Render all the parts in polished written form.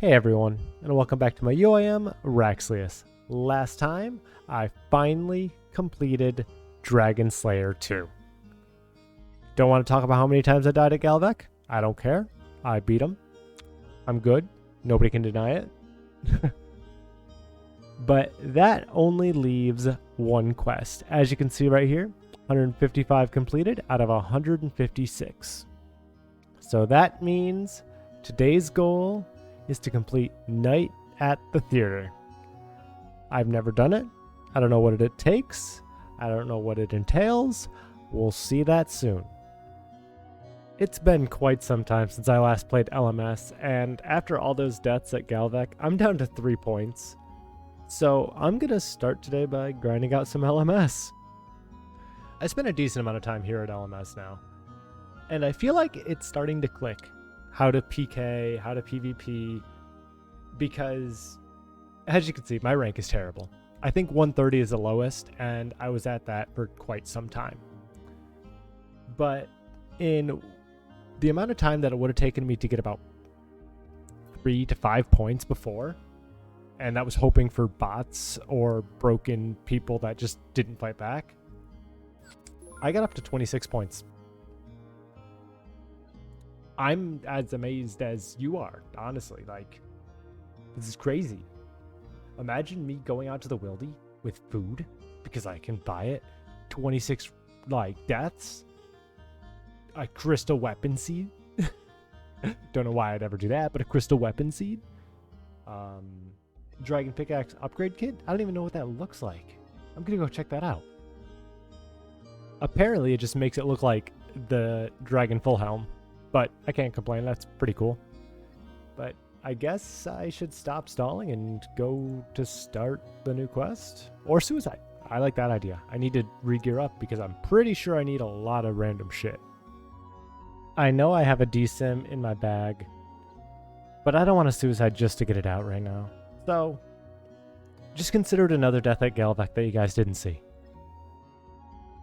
Hey everyone, and welcome back to my UIM Raxlius. Last time, I finally completed Dragon Slayer 2. Don't want to talk about how many times I died at Galvek? I don't care. I beat him. I'm good. Nobody can deny it. But that only leaves one quest. As you can see right here, 155 completed out of 156. So that means today's goal is to complete Night at the Theater. I've never done it. I don't know what it takes. I don't know what it entails. We'll see that soon. It's been quite some time since I last played LMS, and after all those deaths at Galvek, I'm down to 3 points. So I'm gonna start today by grinding out some LMS. I spent a decent amount of time here at LMS now, and I feel like it's starting to click. How to PK, how to PvP, because as you can see, my rank is terrible. I think 130 is the lowest, and I was at that for quite some time. But in the amount of time that it would have taken me to get about 3 to 5 points before, and that was hoping for bots or broken people that just didn't fight back, I got up to 26 points. I'm as amazed as you are, honestly. Like, this is crazy. Imagine me going out to the wildy with food because I can buy it. 26 deaths. A crystal weapon seed. Don't know why I'd ever do that, but a crystal weapon seed. Dragon pickaxe upgrade kit. I don't even know what that looks like. I'm gonna go check that out. Apparently, it just makes it look like the dragon full helm. But I can't complain, that's pretty cool. But I guess I should stop stalling and go to start the new quest. Or suicide. I like that idea. I need to re-gear up because I'm pretty sure I need a lot of random shit. I know I have a DSIM in my bag, but I don't want to suicide just to get it out right now. So, just consider it another death at Galvek that you guys didn't see.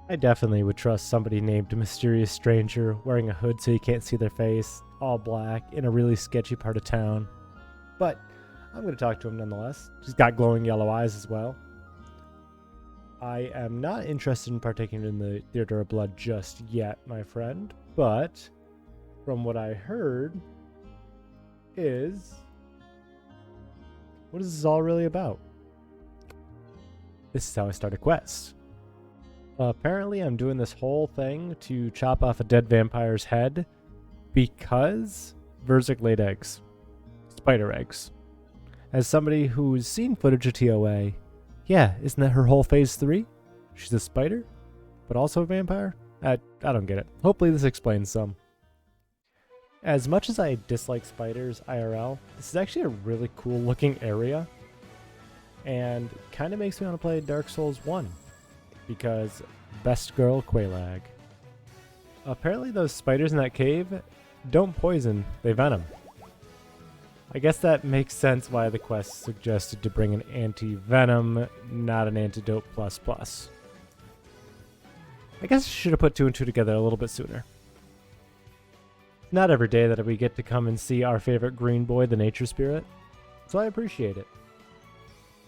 I definitely would trust somebody named Mysterious Stranger wearing a hood so you can't see their face, all black, in a really sketchy part of town. But I'm going to talk to him nonetheless. He's got glowing yellow eyes as well. I am not interested in partaking in the Theater of Blood just yet, my friend, but from what I heard is... what is this all really about? This is how I start a quest. Apparently, I'm doing this whole thing to chop off a dead vampire's head because Verzik laid eggs. Spider eggs. As somebody who's seen footage of TOA, yeah, isn't that her whole phase 3? She's a spider, but also a vampire? I don't get it. Hopefully this explains some. As much as I dislike spiders IRL, this is actually a really cool looking area, and kind of makes me want to play Dark Souls 1. Because best girl Qualag. Apparently those spiders in that cave don't poison, they venom. I guess that makes sense why the quest suggested to bring an anti-venom, not an antidote plus. I guess I should have put 2 and 2 together a little bit sooner. Not every day that we get to come and see our favorite green boy, the nature spirit, so I appreciate it.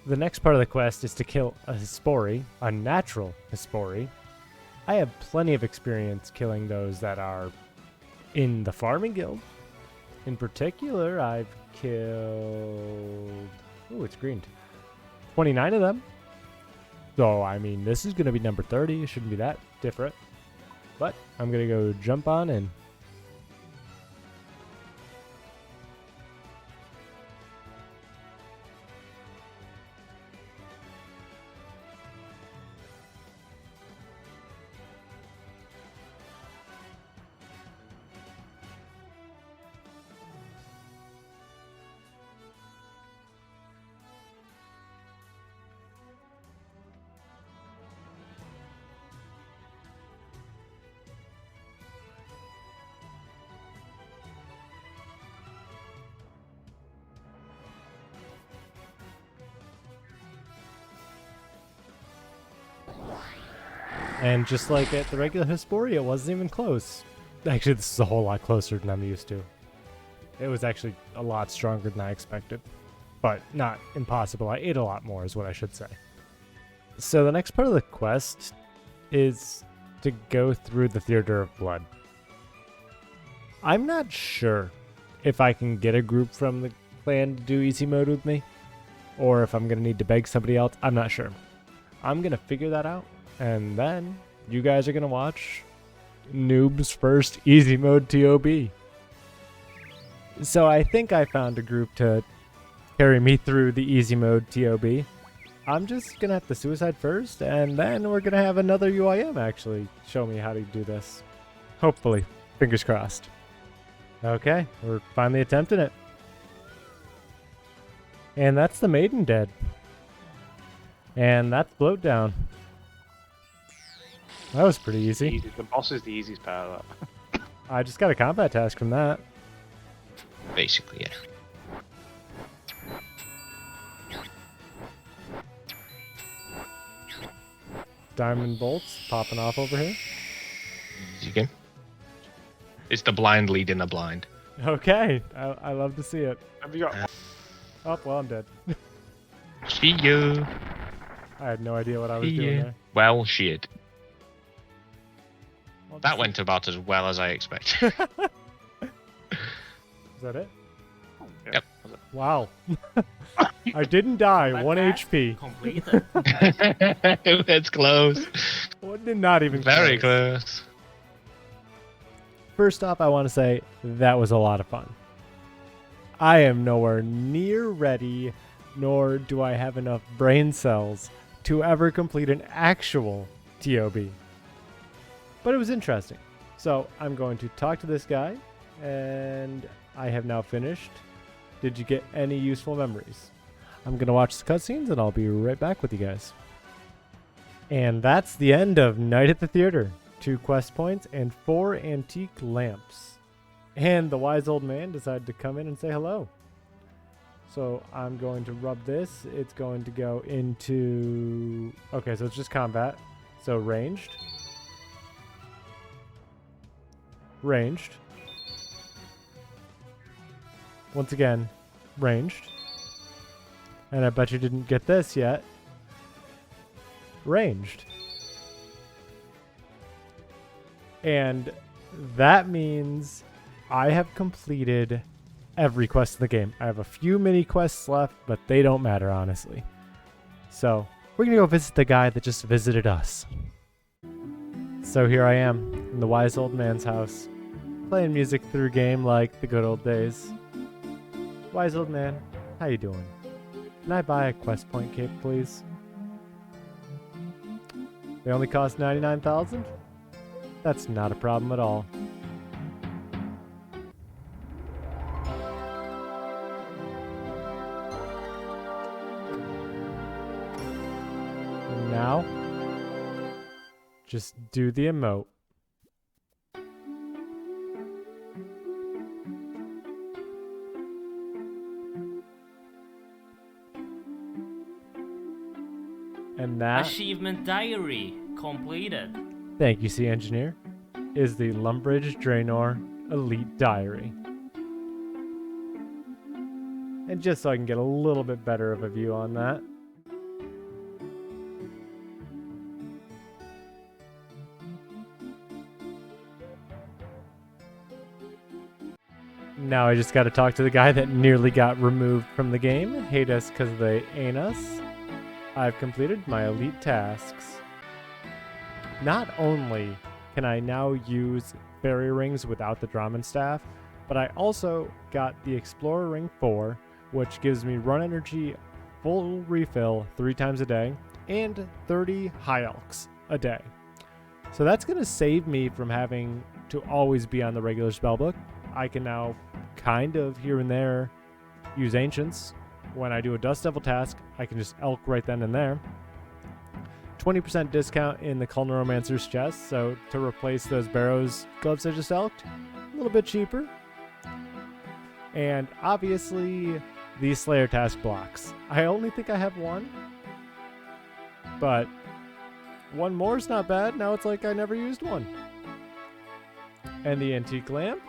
The next part of the quest is to kill a Hespori, a natural Hespori. I have plenty of experience killing those that are in the farming guild. In particular, I've killed... ooh, it's green. 29 of them. So, I mean, this is going to be number 30. It shouldn't be that different. But I'm going to go jump on in. And just like at the regular Hespori, it wasn't even close. Actually, this is a whole lot closer than I'm used to. It was actually a lot stronger than I expected, but not impossible. I ate a lot more is what I should say. So the next part of the quest is to go through the Theater of Blood. I'm not sure if I can get a group from the clan to do easy mode with me, or if I'm going to need to beg somebody else. I'm not sure. I'm going to figure that out, and then you guys are going to watch Noob's first easy mode TOB. So I think I found a group to carry me through the easy mode TOB. I'm just going to have to suicide first, and then we're going to have another UIM actually show me how to do this. Hopefully. Fingers crossed. Okay, we're finally attempting it. And that's the maiden dead. And that's float down. That was pretty easy. The boss is the easiest part of that. I just got a combat task from that. Basically, yeah. Diamond bolts popping off over here. Easy game. It's the blind leading the blind. Okay, I love to see it. Have you got? Oh, well, I'm dead. See you. I had no idea what I was doing there. Well, shit. Well, That went about as well as I expected. Is that it? Yeah. Yep. Wow. I didn't die. 1 HP. Completed. It's close. Well, not even Very close. First off, I want to say that was a lot of fun. I am nowhere near ready, nor do I have enough brain cells to ever complete an actual TOB. But it was interesting. So I'm going to talk to this guy, and I have now finished. Did you get any useful memories? I'm going to watch the cutscenes, and I'll be right back with you guys. And that's the end of Night at the Theater. 2 quest points and 4 antique lamps. And the wise old man decided to come in and say hello. So I'm going to rub this. It's going to go into... Okay, so it's just combat. So ranged. Ranged. Once again, ranged. And I bet you didn't get this yet. Ranged. And that means I have completed every quest in the game. I have a few mini quests left, but they don't matter, honestly. So we're going to go visit the guy that just visited us. So here I am in the wise old man's house, playing music through game like the good old days. Wise old man, how you doing? Can I buy a quest point cape, please? They only cost 99,000? That's not a problem at all. And now, just do the emote. And that... Achievement diary completed. Thank you, Sea Engineer, is the Lumbridge Draenor Elite Diary. And just so I can get a little bit better of a view on that. Now I just gotta talk to the guy that nearly got removed from the game. Hate us cause they ain't us. I've completed my elite tasks. Not only can I now use fairy rings without the Draman staff, but I also got the Explorer Ring 4, which gives me run energy full refill 3 times a day and 30 high elks a day. So that's going to save me from having to always be on the regular spellbook. I can now kind of here and there use ancients. When I do a Dust Devil task, I can just elk right then and there. 20% discount in the Chronomancer's chest, so to replace those Barrows gloves I just elked, a little bit cheaper. And obviously, these Slayer task blocks. I only think I have 1, but 1 more is not bad. Now it's like I never used 1. And the antique lamp,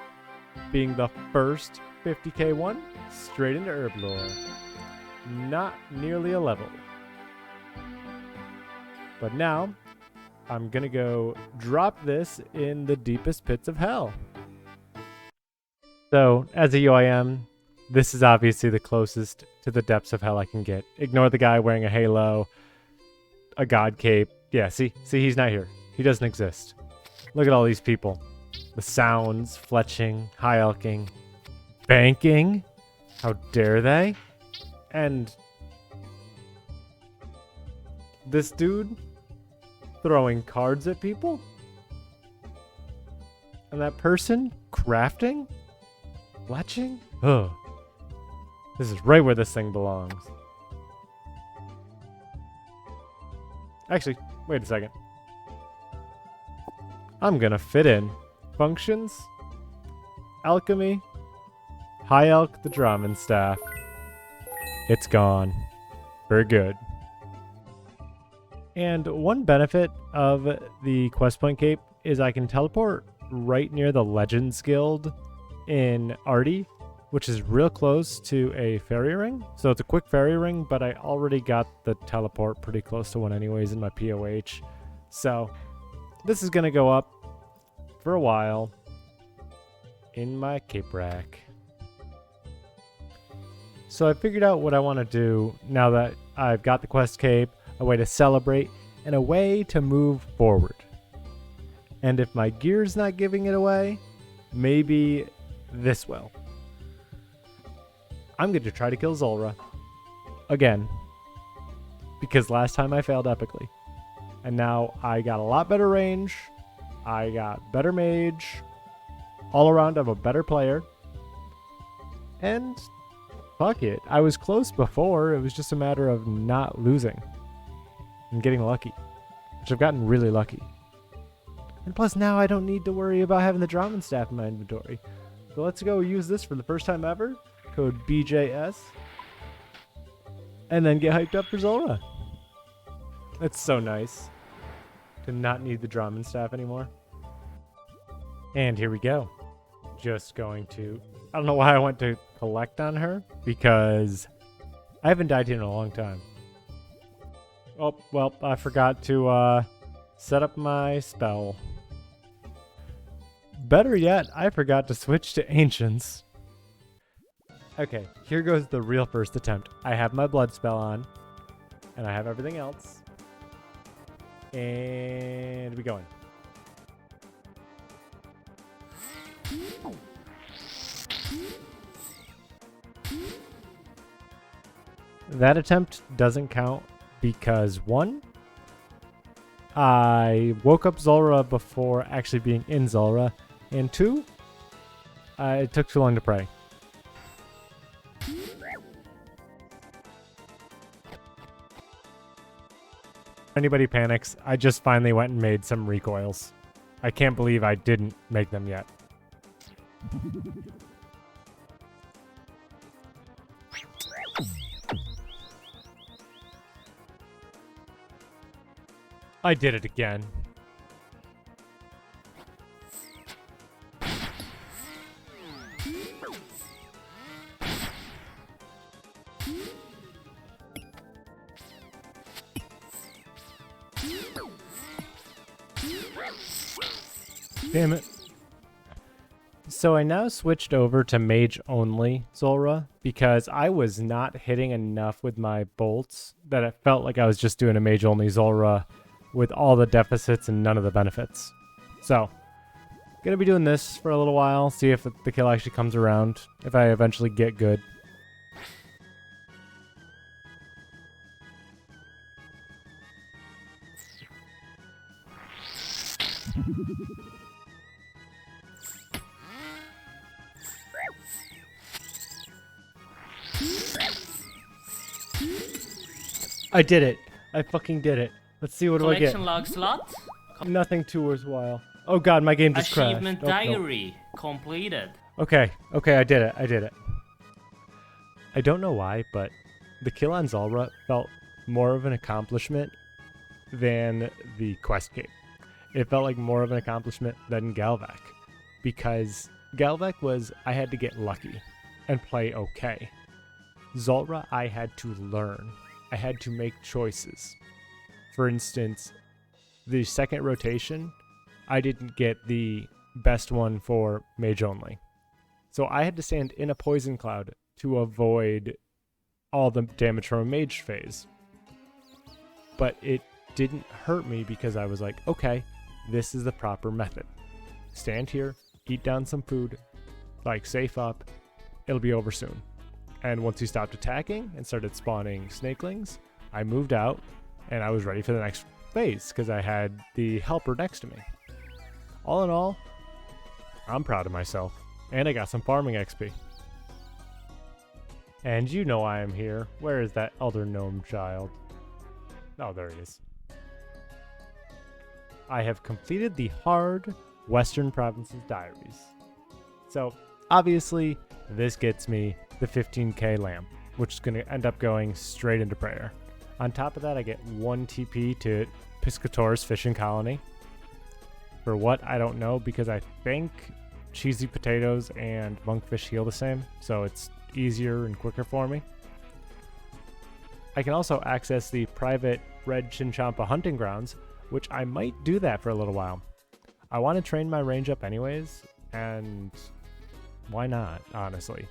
being the first 50k1 straight into herb lore. Not nearly a level. But now, I'm gonna go drop this in the deepest pits of hell. So, as a UIM, this is obviously the closest to the depths of hell I can get. Ignore the guy wearing a halo, a god cape. Yeah, see, he's not here. He doesn't exist. Look at all these people. The sounds, fletching, high elking, banking. How dare they? And this dude throwing cards at people? And that person crafting? Fletching? Ugh. This is right where this thing belongs. Actually, wait a second. I'm gonna fit in functions, alchemy, high elk the Draman staff. It's gone. For good. And one benefit of the quest point cape is I can teleport right near the Legends Guild in Ardain, which is real close to a fairy ring. So it's a quick fairy ring, but I already got the teleport pretty close to one anyways in my POH. So this is going to go up for a while in my cape rack. So I figured out what I want to do now that I've got the quest cape, a way to celebrate, and a way to move forward. And if my gear's not giving it away, maybe this will. I'm going to try to kill Zulrah. Again. Because last time I failed epically. And now I got a lot better range. I got better mage. All around I'm a better player. And fuck it. I was close before. It was just a matter of not losing. And getting lucky. Which I've gotten really lucky. And plus now I don't need to worry about having the Draman staff in my inventory. So let's go use this for the first time ever. Code BJS. And then get hyped up for Zulrah. It's so nice to not need the Draman staff anymore. And here we go. Just going to... I don't know why I went to collect on her. Because I haven't died here in a long time. Oh, well, I forgot to set up my spell. Better yet, I forgot to switch to Ancients. Okay, here goes the real first attempt. I have my blood spell on, and I have everything else. And we going. That attempt doesn't count because 1, I woke up Zulrah before actually being in Zulrah, and 2, it took too long to pray. Anybody panics, I just finally went and made some recoils. I can't believe I didn't make them yet. I did it again. Damn it. So I now switched over to mage only Zulrah because I was not hitting enough with my bolts that it felt like I was just doing a mage only Zulrah with all the deficits and none of the benefits. So, gonna be doing this for a little while, see if the kill actually comes around, if I eventually get good. I did it. I fucking did it. Let's see, what do I get? Collection log slot. Nothing too worthwhile. Oh god, my game just crashed. Achievement diary completed. Okay, I did it. I don't know why, but the kill on Zulrah felt more of an accomplishment than the quest cape. It felt like more of an accomplishment than Galvak. Because Galvak was, I had to get lucky. and play okay. Zulrah, I had to learn. I had to make choices. For instance, the second rotation, I didn't get the best one for mage only. So I had to stand in a poison cloud to avoid all the damage from a mage phase. But it didn't hurt me because I was like, okay, this is the proper method. Stand here, eat down some food, like safe up, it'll be over soon. And once he stopped attacking and started spawning snakelings, I moved out and I was ready for the next phase because I had the helper next to me. All in all, I'm proud of myself. And I got some farming XP. And you know I am here. Where is that elder gnome child? Oh, there he is. I have completed the hard Western Provinces Diaries. So, obviously, this gets me the 15k lamp, which is going to end up going straight into prayer. On top of that, I get 1 TP to Piscator's fishing colony. For what, I don't know, because I think cheesy potatoes and monkfish heal the same, so it's easier and quicker for me. I can also access the private Red Chinchompa hunting grounds, which I might do that for a little while. I want to train my range up anyways, and why not, honestly.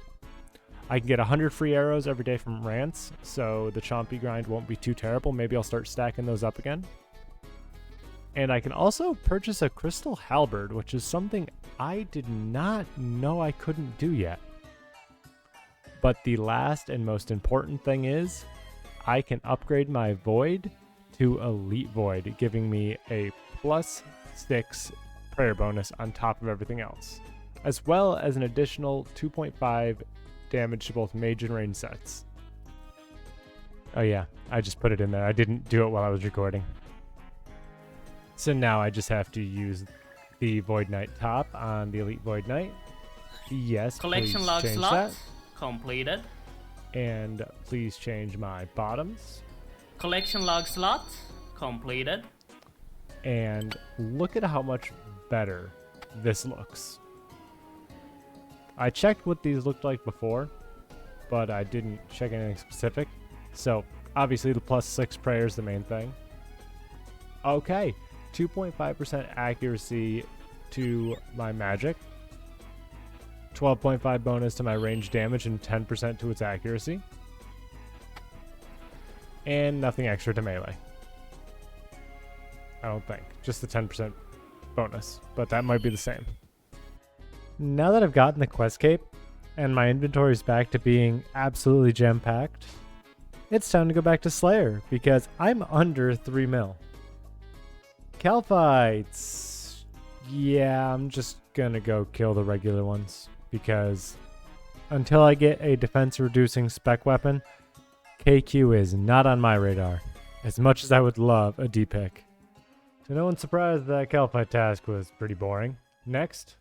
I can get 100 free arrows every day from Rance, so the chompy grind won't be too terrible. Maybe I'll start stacking those up again. And I can also purchase a crystal halberd, which is something I did not know I couldn't do yet. But the last and most important thing is, I can upgrade my Void to Elite Void, giving me a +6 prayer bonus on top of everything else, as well as an additional 2.5 damage to both mage and range sets. Oh yeah, I just put it in there. I didn't do it while I was recording. So now I just have to use the Void Knight top on the Elite Void Knight. Yes, Collection please log change slot that. completed. And please change my bottoms. Collection log slot completed. And look at how much better this looks. I checked what these looked like before, but I didn't check anything specific. So obviously the +6 prayer is the main thing. Okay, 2.5% accuracy to my magic, 12.5 bonus to my range damage, and 10% to its accuracy. And nothing extra to melee. I don't think. Just the 10% bonus, but that might be the same. Now that I've gotten the quest cape, and my inventory is back to being absolutely jam-packed, it's time to go back to Slayer, because I'm under 3 mil. Calphites! Yeah, I'm just gonna go kill the regular ones, because until I get a defense-reducing spec weapon, KQ is not on my radar, as much as I would love a D-pick. So no one's surprised that Calphite task was pretty boring. Next,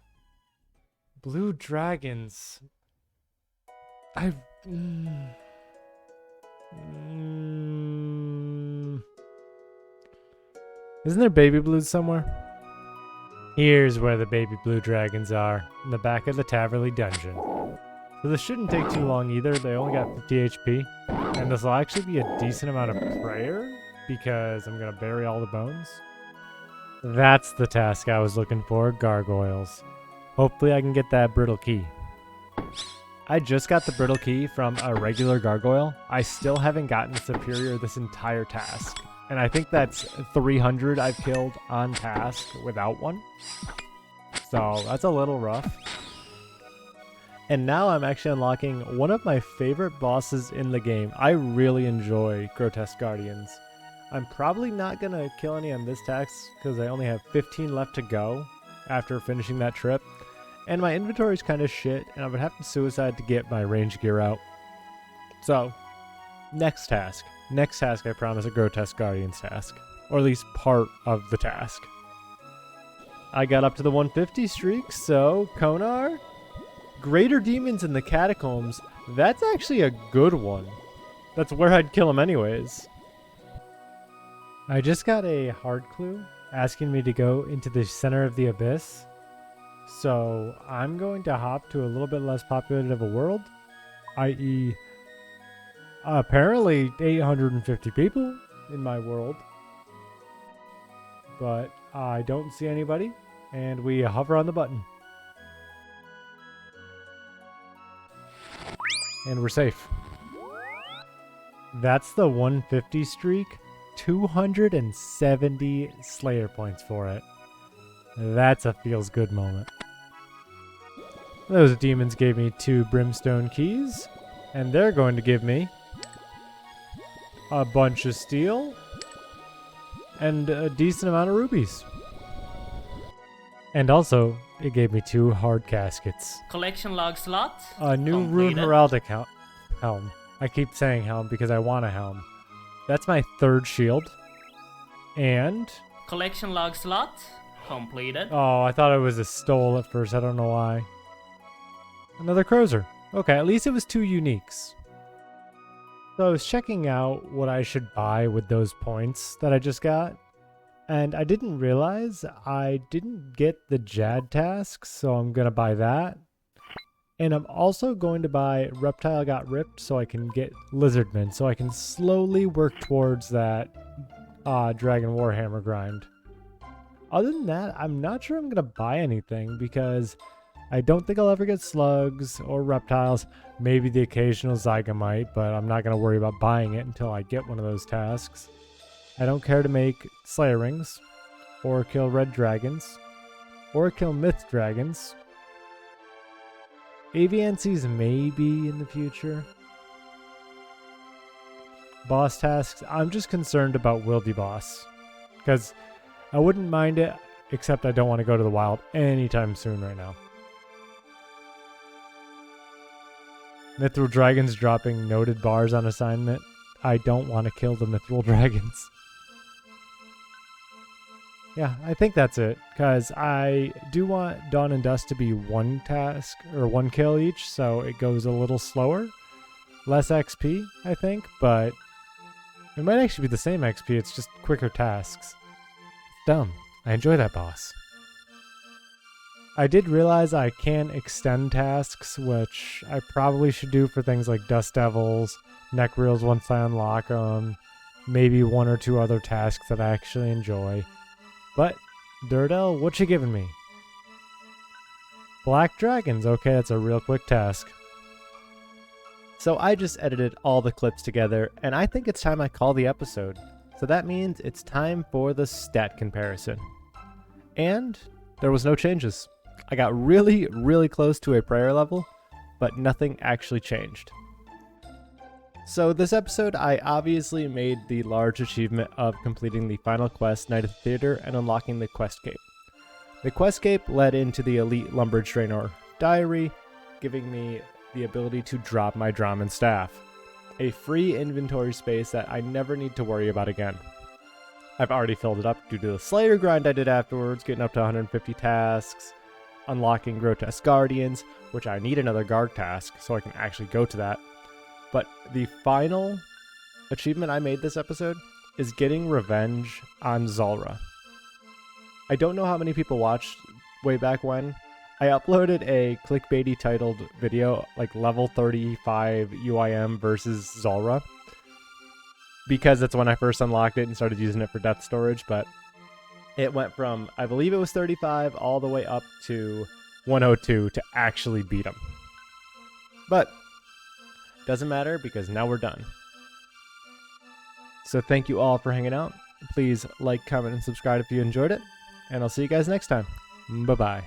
Blue Dragons. Isn't there baby blues somewhere? Here's where the baby blue dragons are, in the back of the Taverley dungeon. So this shouldn't take too long either. They only got 50 HP. And this will actually be a decent amount of prayer, because I'm going to bury all the bones. That's the task I was looking for, gargoyles. Hopefully I can get that brittle key. I just got the brittle key from a regular gargoyle. I still haven't gotten superior this entire task. And I think that's 300 I've killed on task without one. So that's a little rough. And now I'm actually unlocking one of my favorite bosses in the game. I really enjoy Grotesque Guardians. I'm probably not going to kill any on this task because I only have 15 left to go after finishing that trip. And my inventory is kind of shit, and I would have to suicide to get my range gear out. So, next task. Next task, I promise, a Grotesque Guardians task. Or at least part of the task. I got up to the 150 streak, so Konar? Greater Demons in the Catacombs. That's actually a good one. That's where I'd kill him anyways. I just got a hard clue asking me to go into the center of the abyss. So I'm going to hop to a little bit less populated of a world. i.e., apparently 850 people in my world. But I don't see anybody, and we hover on the button. And we're safe. That's the 150 streak. 270 Slayer points for it. That's a feels good moment. Those demons gave me 2 brimstone keys, and they're going to give me a bunch of steel and a decent amount of rubies. And also, it gave me 2 hard caskets. Collection log slot. A new rune completed. heraldic helm. I keep saying helm because I want a helm. That's my 3rd shield. And Collection log slot. Completed. oh, I thought it was a stole at first. I don't know why. Another cruiser. Okay, at least it was 2 uniques. So I was checking out what I should buy with those points that I just got. And I didn't realize I didn't get the Jad tasks, so I'm going to buy that. And I'm also going to buy Reptile Got Ripped so I can get Lizardman, so I can slowly work towards that Dragon Warhammer grind. Other than that, I'm not sure I'm going to buy anything because I don't think I'll ever get slugs or reptiles. Maybe the occasional Zygamite, but I'm not going to worry about buying it until I get one of those tasks. I don't care to make Slayer Rings, or kill red dragons, or kill myth dragons. Aviancies maybe in the future. Boss tasks, I'm just concerned about Wildy Boss, because I wouldn't mind it, except I don't want to go to the wild anytime soon right now. Mithril Dragons dropping noted bars on assignment. I don't want to kill the Mithril Dragons. Yeah, I think that's it, because I do want Dawn and Dust to be 1 task, or 1 kill each, so it goes a little slower. Less XP, I think, but it might actually be the same XP, it's just quicker tasks. It's dumb. I enjoy that boss. I did realize I can extend tasks, which I probably should do for things like Dust Devils, Neck Reels once I unlock them, maybe 1 or 2 other tasks that I actually enjoy. But, Durdell, what you giving me? Black Dragons, okay, that's a real quick task. So I just edited all the clips together, and I think it's time I call the episode. So that means it's time for the stat comparison. And there was no changes. I got really, really close to a prayer level, but nothing actually changed. So this episode, I obviously made the large achievement of completing the final quest, Night at the Theater, and unlocking the quest cape. The quest cape led into the Elite Lumbridge Draenor Diary, giving me the ability to drop my Draman Staff, a free inventory space that I never need to worry about again. I've already filled it up due to the Slayer grind I did afterwards, getting up to 150 tasks, unlocking Grotesque Guardians, which I need another guard task so I can actually go to that. But the final achievement I made this episode is getting revenge on Zulrah. I don't know how many people watched way back when. I uploaded a clickbaity titled video, like level 35 UIM versus Zulrah, because that's when I first unlocked it and started using it for death storage, but it went from, I believe it was 35 all the way up to 102 to actually beat him. But doesn't matter because now we're done. So thank you all for hanging out. Please like, comment, and subscribe if you enjoyed it. And I'll see you guys next time. Bye-bye.